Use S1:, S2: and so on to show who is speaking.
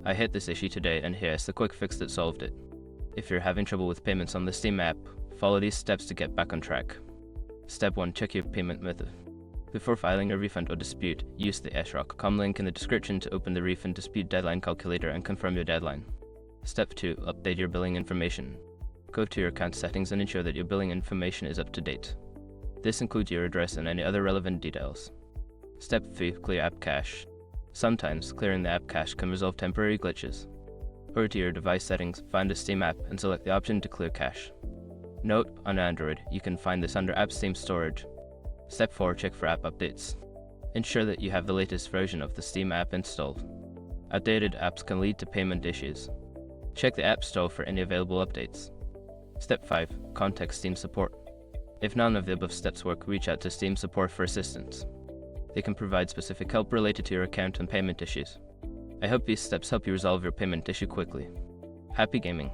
S1: I hit this issue today and here's the quick fix that solved it. If you're having trouble with payments on the Steam app, follow these steps to get back on track. Step 1. Check your payment method. Before filing a refund or dispute, use the srock.com link in the description to open the refund dispute deadline calculator and confirm your deadline. Step 2. Update your billing information. Go to your account settings and ensure that your billing information is up to date. This includes your address and any other relevant details. Step 3. Clear app cache. Sometimes, clearing the app cache can resolve temporary glitches. Go to your device settings, find the Steam app, and select the option to clear cache. Note, on Android, you can find this under App Steam Storage. Step 4. Check for app updates. Ensure that you have the latest version of the Steam app installed. Outdated apps can lead to payment issues. Check the App Store for any available updates. Step 5. Contact Steam support. If none of the above steps work, reach out to Steam support for assistance. They can provide specific help related to your account and payment issues. I hope these steps help you resolve your payment issue quickly. Happy gaming!